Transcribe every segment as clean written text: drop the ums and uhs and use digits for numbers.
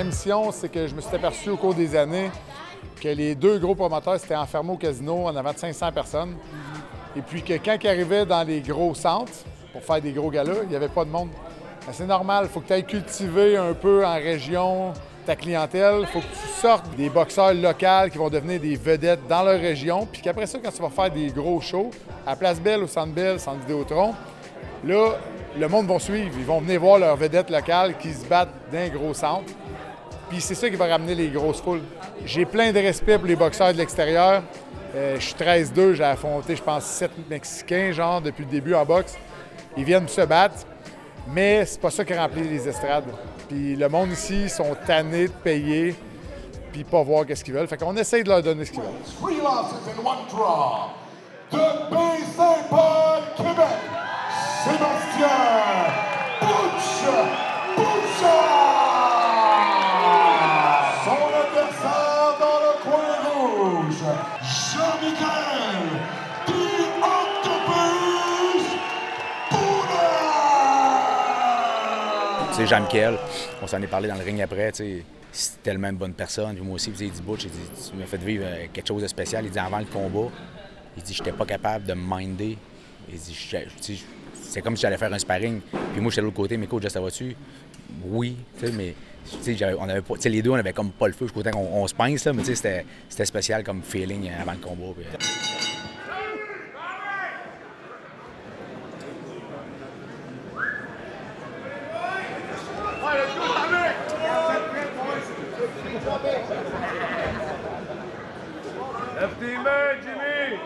mission, c'est que je me suis aperçu au cours des années que les deux gros promoteurs s'étaient enfermés au casino en avant de 500 personnes. Et puis que quand ils arrivaient dans les gros centres pour faire des gros galas, il n'y avait pas de monde. C'est normal, il faut que tu ailles cultiver un peu en région ta clientèle. Il faut que tu sortes des boxeurs locaux qui vont devenir des vedettes dans leur région. Puis qu'après ça, quand tu vas faire des gros shows, à Place Belle, au Centre Bell, Centre Vidéotron, là, le monde va suivre. Ils vont venir voir leurs vedettes locales qui se battent dans un gros centre. Puis c'est ça qui va ramener les grosses foules. J'ai plein de respect pour les boxeurs de l'extérieur. Je suis 13-2, j'ai affronté, je pense, 7 Mexicains, genre, depuis le début en boxe. Ils viennent se battre, mais c'est pas ça qui remplit les estrades. Puis le monde ici, ils sont tannés de payer puis pas voir qu'est-ce qu'ils veulent. Fait qu'on essaye de leur donner ce qu'ils veulent. 3 losses and 1 draw. De Baie-Saint-Paul, Québec, Sébastien Bouchard! Son adversaire dans le coin rouge, Jean-Michel The Octopus Bouda! Tu sais, Jean-Michel, on s'en est parlé dans le ring après, tu sais, c'est tellement une bonne personne. Puis moi aussi, il dit Butch, il dit, tu m'as fait vivre quelque chose de spécial. Il dit avant le combat, il dit j'étais pas capable de me minder. Il dit c'est comme si j'allais faire un sparring. Puis moi, j'étais de l'autre côté, mais coach, ça va-tu? Oui, tu sais, mais on avait pas, les deux, on avait comme pas le feu. Jusqu'au temps qu'on se pince, là, mais c'était spécial comme feeling avant le combat. Puis... Lève tes mains, Jimmy!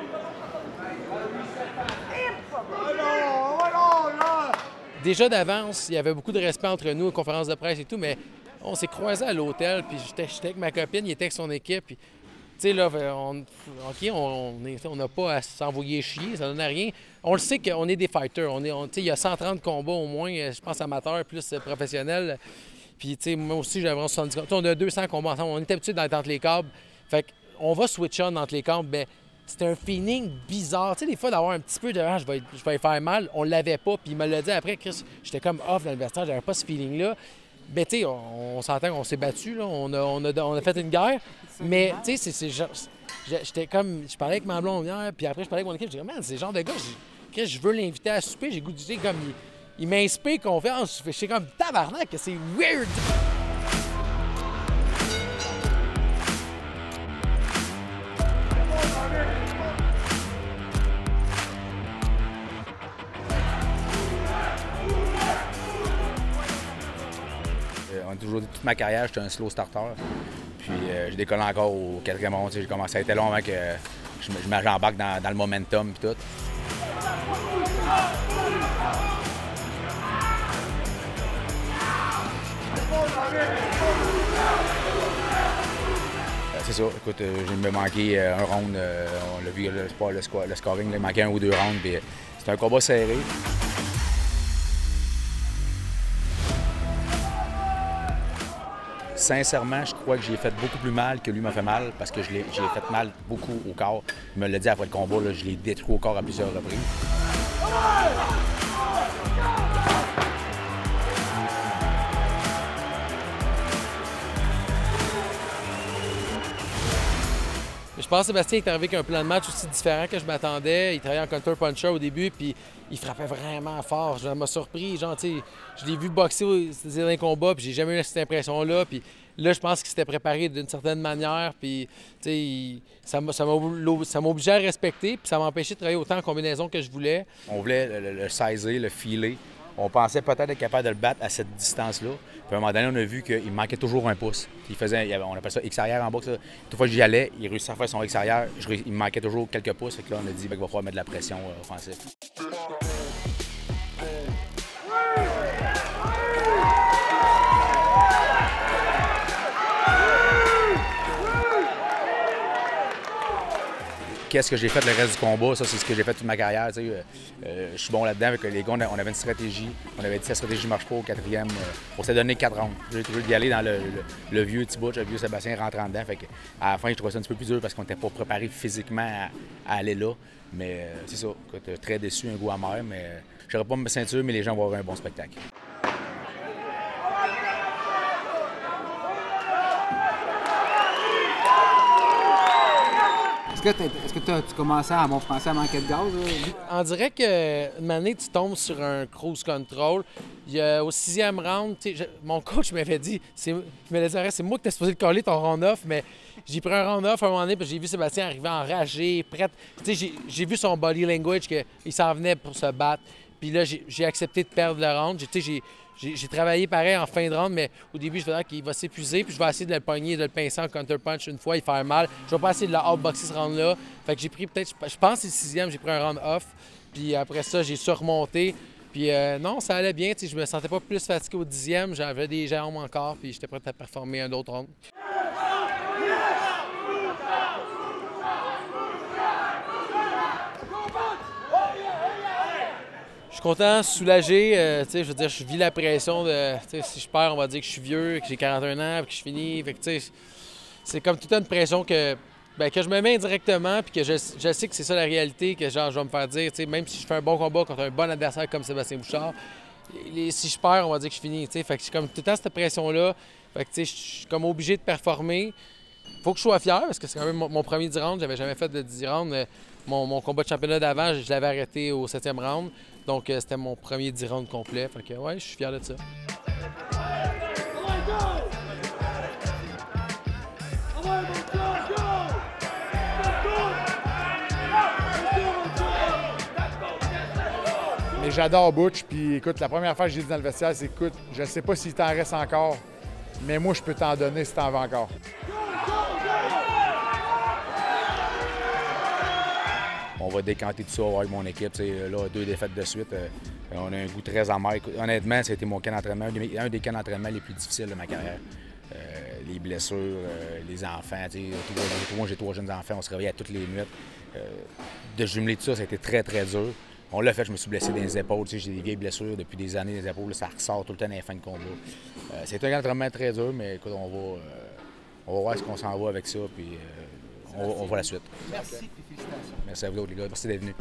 Déjà d'avance, il y avait beaucoup de respect entre nous, aux conférences de presse et tout, mais on s'est croisés à l'hôtel, puis j'étais avec ma copine, il était avec son équipe, puis tu sais, là, on n'a pas à s'envoyer chier, ça donne à rien. On le sait qu'on est des fighters, il y a 130 combats au moins, je pense amateurs plus professionnels. Puis, tu sais, moi aussi, j'avais 70 combats. On a 200 combats ensemble. On est habitué d'être entre les câbles. Fait qu'on va switch on entre les câbles. Mais c'était un feeling bizarre. Tu sais, des fois, d'avoir un petit peu de je vais y faire mal. On l'avait pas. Puis il me l'a dit après, Chris, j'étais comme off dans le vestiaire. J'avais pas ce feeling-là. Ben, tu sais, on s'entend qu'on s'est battu, là. On a fait une guerre. Mais, tu sais, c'est genre. J'étais comme. Je parlais avec ma blonde hier. Puis après, je parlais avec mon équipe. J'ai dit, man, c'est le genre de gars. Chris, je veux l'inviter à souper. J'ai goût de dire comme. Il m'inspire confiance. Je suis comme tabarnak, c'est weird! Toute ma carrière, j'étais un slow starter. Puis j'ai décollé encore au 4e round. J'ai commencé, ça a été long avant que j'embarque dans le momentum et tout. C'est ça. Écoute, j'ai me manqué un round. On l'a vu, le scoring, il manquait 1 ou 2 rounds. C'était un combat serré. Sincèrement, je crois que j'ai fait beaucoup plus mal que lui m'a fait mal parce que j'ai fait mal beaucoup au corps. Il me l'a dit après le combat, là, je l'ai détruit au corps à plusieurs reprises. Je pense que Sébastien est arrivé avec un plan de match aussi différent que je m'attendais. Il travaillait en counter-puncher au début, puis il frappait vraiment fort. Ça m'a surpris. Genre, tu sais, je l'ai vu boxer dans un combat, puis j'ai jamais eu cette impression-là. Puis là, je pense qu'il s'était préparé d'une certaine manière, puis tu sais, ça m'a obligé à le respecter, puis ça m'a empêché de travailler autant en combinaison que je voulais. On voulait le saisir, le filer. On pensait peut-être être capable de le battre à cette distance-là. Puis à un moment donné, on a vu qu'il manquait toujours un pouce. On appelle ça X-arrière en boxe. Toute fois que j'y allais, il réussissait à faire son X-arrière. Il me manquait toujours quelques pouces. Fait que là, on a dit qu'il va falloir mettre de la pression offensive. Qu'est-ce que j'ai fait le reste du combat? Ça, c'est ce que j'ai fait toute ma carrière. Je suis bon là-dedans avec les gars. On avait une stratégie. On avait dit que la stratégie ne marche pas au 4e. On s'est donné 4 rounds. J'ai trouvé d'y aller dans le vieux Thibaut, le vieux Sébastien rentrant dedans. Fait que, à la fin, je trouvais ça un petit peu plus dur parce qu'on n'était pas préparé physiquement à aller là. Mais c'est ça. Écoute, très déçu, un goût amer. Mais je n'aurais pas ma ceinture, mais les gens vont avoir un bon spectacle. tu commençais à mon français à manquer de gaz? Là? On dirait qu'une année, tu tombes sur un cruise control. Au 6e round, mon coach m'avait dit, c'est moi que t'es supposé te coller ton round-off, mais j'ai pris un round-off à un moment donné, puis j'ai vu Sébastien arriver enragé, prêt. J'ai vu son body language, qu'il s'en venait pour se battre. Puis là, j'ai accepté de perdre le round. J'ai travaillé pareil en fin de round, mais au début, je vais dire qu'il va s'épuiser, puis je vais essayer de le pogner, de le pincer en counter-punch une fois, il fait mal. Je vais pas essayer de le outboxer ce round-là. Fait que j'ai pris peut-être, je pense que c'est le 6e, j'ai pris un round off. Puis après ça, j'ai surmonté. Puis non, ça allait bien. Je me sentais pas plus fatigué au 10e. J'avais des jambes encore, puis j'étais prêt à performer un autre round. Je suis content, soulagé. Je veux dire, je vis la pression de. Si je perds, on va dire que je suis vieux, que j'ai 41 ans, puis que je finis. Fait que, c'est comme toute une pression que je me mets indirectement, puis que je sais que c'est ça la réalité, que genre, je vais me faire dire, même si je fais un bon combat contre un bon adversaire comme Sébastien Bouchard, si je perds, on va dire que je finis. Fait que j'ai comme tout le temps cette pression-là. Fait que je suis comme obligé de performer. Faut que je sois fier, parce que c'est quand même mon premier 10 rounds. J'avais jamais fait de 10 rounds. Mon combat de championnat d'avant, je l'avais arrêté au 7e round. Donc, c'était mon premier 10 rounds complet. Fait que, ouais, je suis fier de ça. Mais j'adore Butch, puis écoute, la première fois que j'ai dit dans le vestiaire, c'est écoute, je sais pas s'il t'en reste encore, mais moi, je peux t'en donner si t'en veux encore. On va décanter tout ça avec mon équipe. Là, 2 défaites de suite. On a un goût très amer. Honnêtement, c'était mon camp d'entraînement, un des camps d'entraînement les plus difficiles de ma carrière. Les blessures, les enfants. Moi, j'ai 3 jeunes enfants, on se réveillait toutes les nuits. De jumeler tout ça, ça a été très, très dur. On l'a fait, je me suis blessé dans les épaules. J'ai des vieilles blessures depuis des années dans les épaules. Là, ça ressort tout le temps dans les fins de combat. C'est un camp d'entraînement très dur, mais écoute, on va voir ce qu'on s'en va avec ça. Puis, on voit la suite. Merci et félicitations. Merci à vous, les gars. Merci d'être venus.